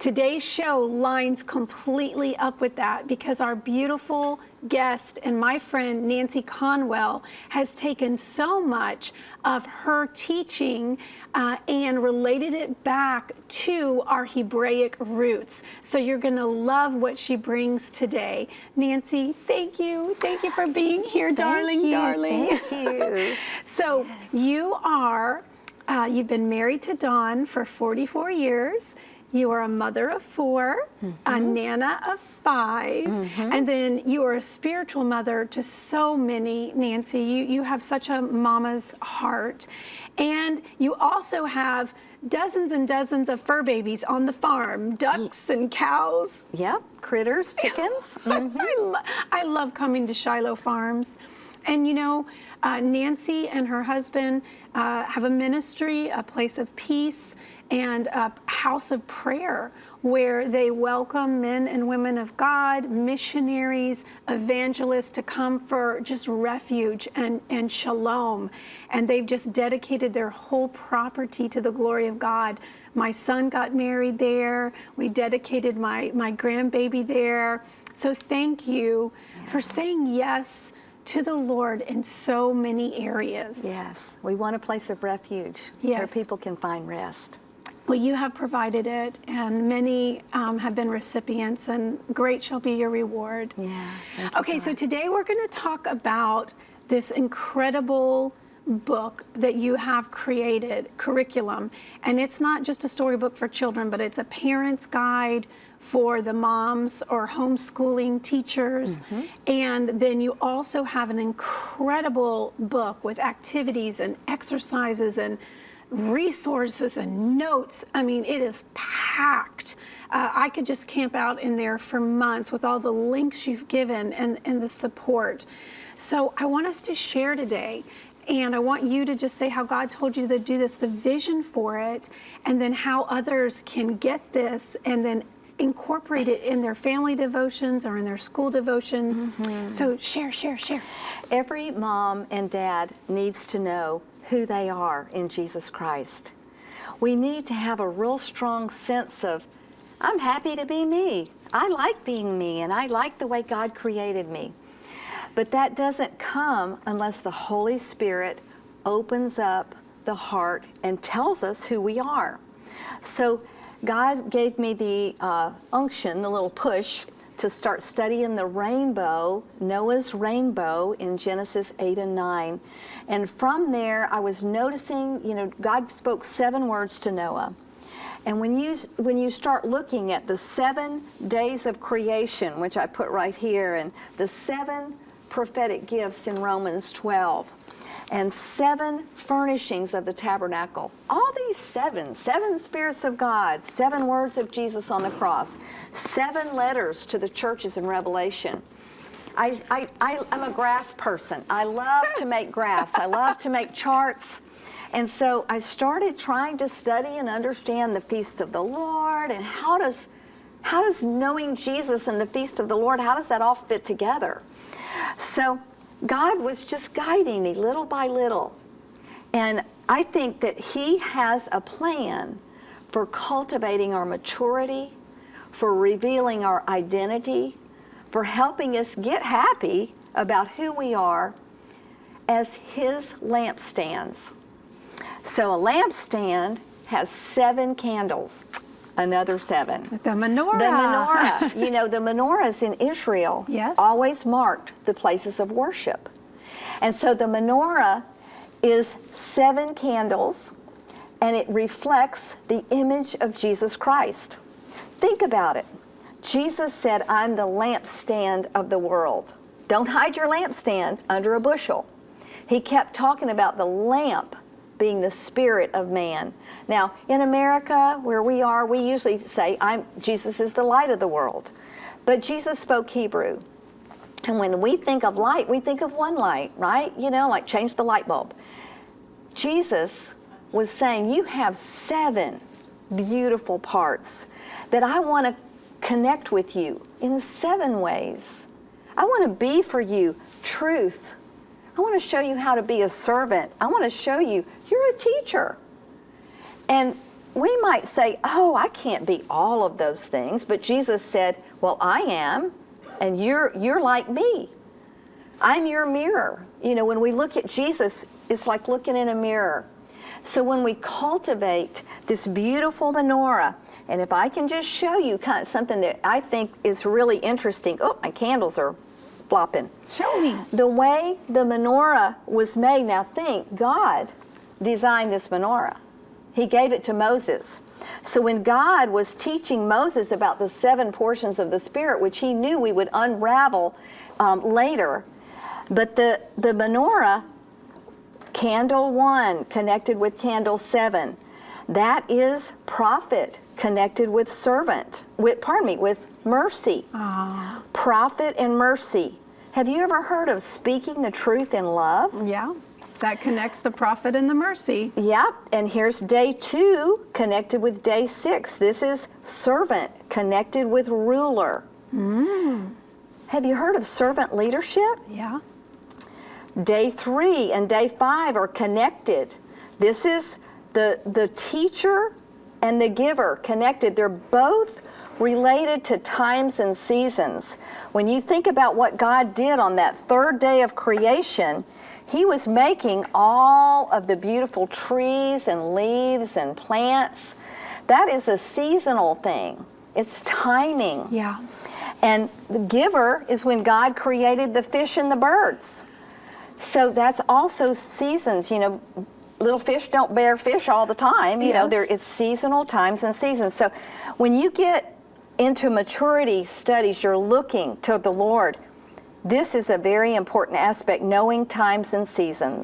today's show lines completely up with that because our beautiful guest and my friend Nancy Conwell has taken so much of her teaching and related it back to our Hebraic roots. So you're going to love what she brings today. Nancy, thank you. Thank you for being here, darling. Thank you. So you are, you've been married to Dawn for 44 years. You are a mother of 4, a nana of 5, and then you are a spiritual mother to so many, Nancy. You have such a mama's heart. And you also have dozens and dozens of fur babies on the farm, ducks and cows. Yep, critters, chickens. I love coming to Shiloh Farms. And you know, Nancy and her husband have a ministry, a place of peace, and a house of prayer where they welcome men and women of God, missionaries, evangelists to come for just refuge and shalom. And they've just dedicated their whole property to the glory of God. My son got married there. We dedicated my grandbaby there. So thank you for saying yes to the Lord in so many areas. Yes, we want a place of refuge where people can find rest. Well, you have provided it, and many have been recipients, and great shall be your reward. Yeah. Okay, so today we're going to talk about this incredible book that you have created, curriculum, and it's not just a storybook for children, but it's a parent's guide for the moms or homeschooling teachers. And then you also have an incredible book with activities and exercises and resources and notes. I mean, it is packed. I could just camp out in there for months with all the links you've given and the support. So I want us to share today, and I want you to just say how God told you to do this, the vision for it, and then how others can get this and then incorporate it in their family devotions or in their school devotions. So share. Every mom and dad needs to know who they are in Jesus Christ. We need to have a real strong sense of, I'm happy to be me. I like being me, and I like the way God created me. But that doesn't come unless the Holy Spirit opens up the heart and tells us who we are. So God gave me the unction, the little push, to start studying the rainbow, Noah's rainbow in Genesis 8 and 9. And from there, I was noticing, you know, God spoke 7 words to Noah. And when you start looking at the 7 days of creation, which I put right here, and the 7 prophetic gifts in Romans 12, and 7 furnishings of the tabernacle. All these 7 spirits of God, 7 words of Jesus on the cross, 7 letters to the churches in Revelation. I'm a graph person. I love to make graphs. I love to make charts. And so I started trying to study and understand the feasts of the Lord, and how does knowing Jesus and the feast of the Lord, how does that all fit together? So God was just guiding me little by little. And I think that He has a plan for cultivating our maturity, for revealing our identity, for helping us get happy about who we are as His lampstands. So a lampstand has 7 candles. Another 7. The menorah. The menorah. You know, the menorahs in Israel always marked the places of worship. And so the menorah is 7 candles, and it reflects the image of Jesus Christ. Think about it. Jesus said, I'm the lampstand of the world. Don't hide your lampstand under a bushel. He kept talking about the lamp being the spirit of man. Now, in America, where we are, we usually say, Jesus is the light of the world. But Jesus spoke Hebrew. And when we think of light, we think of one light, right? You know, like change the light bulb. Jesus was saying, you have 7 beautiful parts that I want to connect with you in 7 ways. I want to be for you truth. I want to show you how to be a servant. I want to show you, you're a teacher. And we might say, oh, I can't be all of those things. But Jesus said, well, I am, and you're like me. I'm your mirror. You know, when we look at Jesus, it's like looking in a mirror. So when we cultivate this beautiful menorah, and if I can just show you kind of something that I think is really interesting. Oh, my candles are flopping. Show me. The way the menorah was made, now think, God designed this menorah. He gave it to Moses. So when God was teaching Moses about the 7 portions of the Spirit, which he knew we would unravel later, but the menorah, candle 1 connected with candle 7, that is prophet connected with servant, with mercy. Prophet and mercy. Have you ever heard of speaking the truth in love? Yeah, that connects the prophet and the mercy. Yep, and here's day 2 connected with day 6. This is servant connected with ruler. Have you heard of servant leadership? Yeah. Day 3 and day 5 are connected. This is the teacher and the giver connected. They're both related to times and seasons. When you think about what God did on that 3rd day of creation, he was making all of the beautiful trees and leaves and plants. That is a seasonal thing. It's timing. Yeah. And the giver is when God created the fish and the birds. So that's also seasons. You know, little fish don't bear fish all the time. You know, it's seasonal times and seasons. So when you get into maturity studies, you're looking to the Lord. This is a very important aspect, knowing times and seasons.